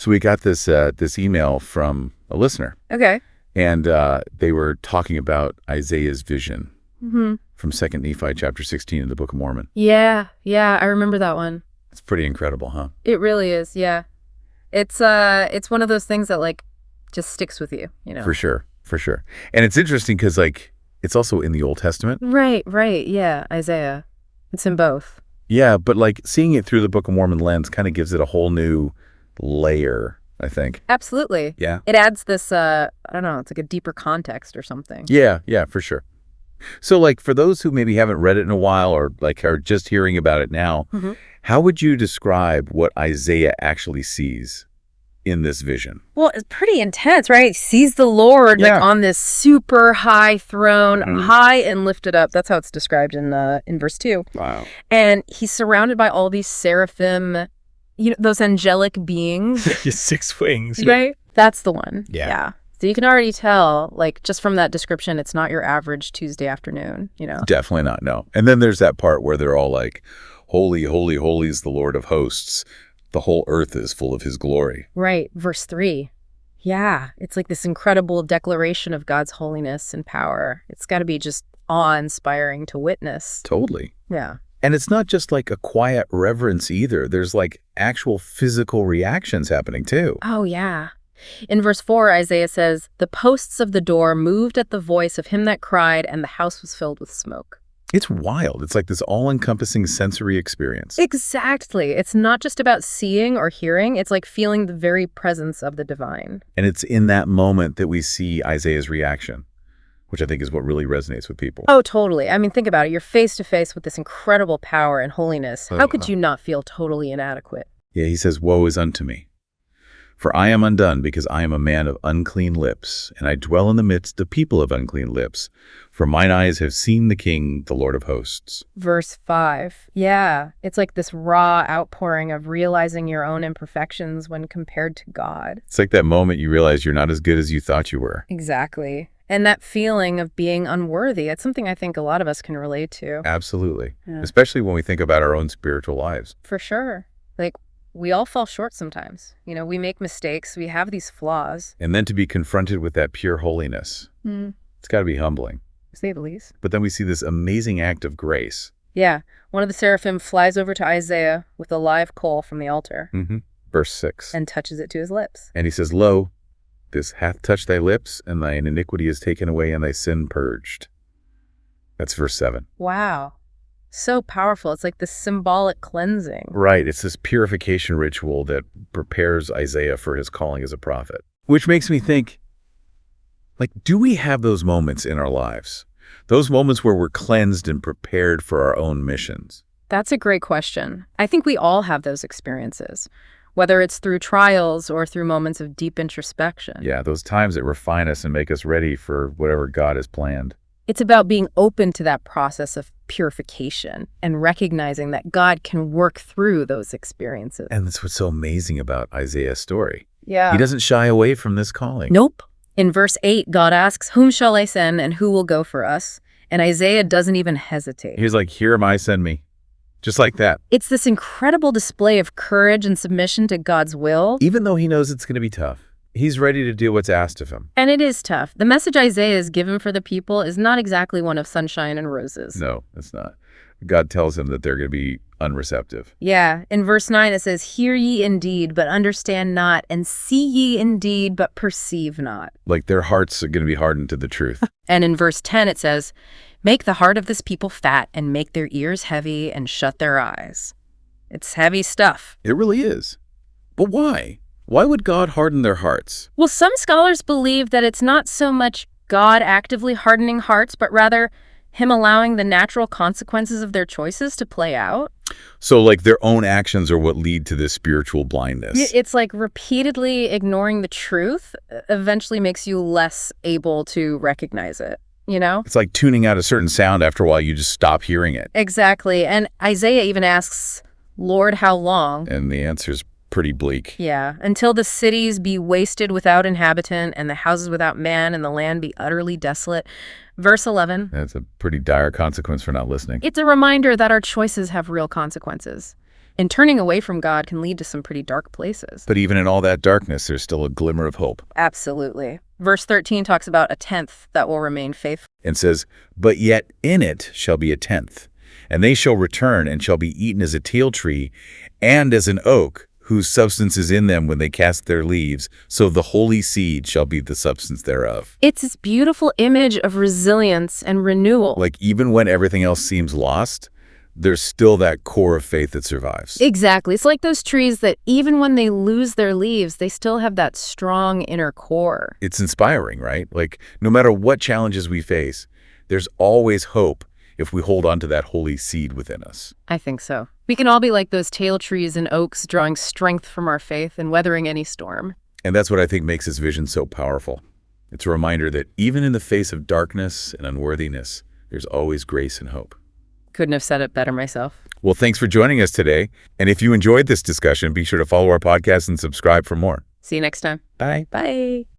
So we got this email from a listener. Okay. And they were talking about Isaiah's vision from 2 Nephi chapter 16 in the Book of Mormon. Yeah, I remember that one. It's pretty incredible, huh? It really is, yeah. It's one of those things that, like, just sticks with you, you know? For sure. And it's interesting because, like, it's also in the Old Testament. Right, yeah, Isaiah. It's in both. Yeah, but, like, seeing it through the Book of Mormon lens kind of gives it a whole new layer, I think. Absolutely. Yeah. It adds this, I don't know, it's like a deeper context or something. Yeah, for sure. So, like, for those who maybe haven't read it in a while or, like, are just hearing about it now, how would you describe what Isaiah actually sees in this vision? Well, it's pretty intense, right? He sees the Lord like on this super high throne, high and lifted up. That's how it's described in verse 2. Wow. And he's surrounded by all these seraphim, you know, those angelic beings. 6 wings. Right? That's the one. Yeah. So you can already tell, like, just from that description, it's not your average Tuesday afternoon, you know? Definitely not, no. And then there's that part where they're all like, holy, holy, holy is the Lord of hosts. The whole earth is full of his glory. Right. Verse 3. Yeah. It's like this incredible declaration of God's holiness and power. It's got to be just awe-inspiring to witness. Totally. Yeah. And it's not just like a quiet reverence either. There's like actual physical reactions happening too. Oh, yeah. In verse 4, Isaiah says, the posts of the door moved at the voice of him that cried, and the house was filled with smoke. It's wild. It's like this all-encompassing sensory experience. Exactly. It's not just about seeing or hearing. It's like feeling the very presence of the divine. And it's in that moment that we see Isaiah's reaction, which I think is what really resonates with people. Oh, totally. I mean, think about it. You're face to face with this incredible power and holiness. How could you not feel totally inadequate? Yeah, he says, woe is unto me. For I am undone, because I am a man of unclean lips, and I dwell in the midst of people of unclean lips. For mine eyes have seen the King, the Lord of hosts. Verse 5. Yeah, it's like this raw outpouring of realizing your own imperfections when compared to God. It's like that moment you realize you're not as good as you thought you were. Exactly. And that feeling of being unworthy, it's something I think a lot of us can relate to. Absolutely. Yeah. Especially when we think about our own spiritual lives. For sure. Like, we all fall short sometimes. You know, we make mistakes. We have these flaws. And then to be confronted with that pure holiness, it's got to be humbling. To say the least. But then we see this amazing act of grace. Yeah. One of the seraphim flies over to Isaiah with a live coal from the altar. Verse 6. And touches it to his lips. And he says, lo, this hath touched thy lips, and thine iniquity is taken away, and thy sin purged. That's verse 7. Wow. So powerful. It's like this symbolic cleansing. Right. It's this purification ritual that prepares Isaiah for his calling as a prophet. Which makes me think, like, do we have those moments in our lives? Those moments where we're cleansed and prepared for our own missions? That's a great question. I think we all have those experiences, whether it's through trials or through moments of deep introspection. Yeah, those times that refine us and make us ready for whatever God has planned. It's about being open to that process of purification and recognizing that God can work through those experiences. And that's what's so amazing about Isaiah's story. Yeah. He doesn't shy away from this calling. Nope. In verse 8, God asks, whom shall I send and who will go for us? And Isaiah doesn't even hesitate. He's like, here am I, send me. Just like that. It's this incredible display of courage and submission to God's will. Even though he knows it's going to be tough. He's ready to do what's asked of him. And it is tough. The message Isaiah is given for the people is not exactly one of sunshine and roses. No, it's not. God tells him that they're going to be unreceptive. Yeah. In verse 9, it says, hear ye indeed, but understand not, and see ye indeed, but perceive not. Like their hearts are going to be hardened to the truth. And in verse 10, it says, make the heart of this people fat, and make their ears heavy, and shut their eyes. It's heavy stuff. It really is. But why? Why would God harden their hearts? Well, some scholars believe that it's not so much God actively hardening hearts, but rather him allowing the natural consequences of their choices to play out. So like their own actions are what lead to this spiritual blindness. It's like repeatedly ignoring the truth eventually makes you less able to recognize it, you know? It's like tuning out a certain sound after a while, you just stop hearing it. Exactly. And Isaiah even asks, Lord, how long? And the answer's pretty bleak. Yeah. Until the cities be wasted without inhabitant, and the houses without man, and the land be utterly desolate. Verse 11. That's a pretty dire consequence for not listening. It's a reminder that our choices have real consequences. And turning away from God can lead to some pretty dark places. But even in all that darkness, there's still a glimmer of hope. Absolutely. Verse 13 talks about a tenth that will remain faithful. And says, "But yet in it shall be a tenth, and they shall return and shall be eaten as a teil tree and as an oak, whose substance is in them when they cast their leaves, so the holy seed shall be the substance thereof." It's this beautiful image of resilience and renewal. Like even when everything else seems lost, there's still that core of faith that survives. Exactly. It's like those trees that even when they lose their leaves, they still have that strong inner core. It's inspiring, right? Like no matter what challenges we face, there's always hope if we hold on to that holy seed within us. I think so. We can all be like those tail trees and oaks, drawing strength from our faith and weathering any storm. And that's what I think makes this vision so powerful. It's a reminder that even in the face of darkness and unworthiness, there's always grace and hope. Couldn't have said it better myself. Well, thanks for joining us today. And if you enjoyed this discussion, be sure to follow our podcast and subscribe for more. See you next time. Bye. Bye.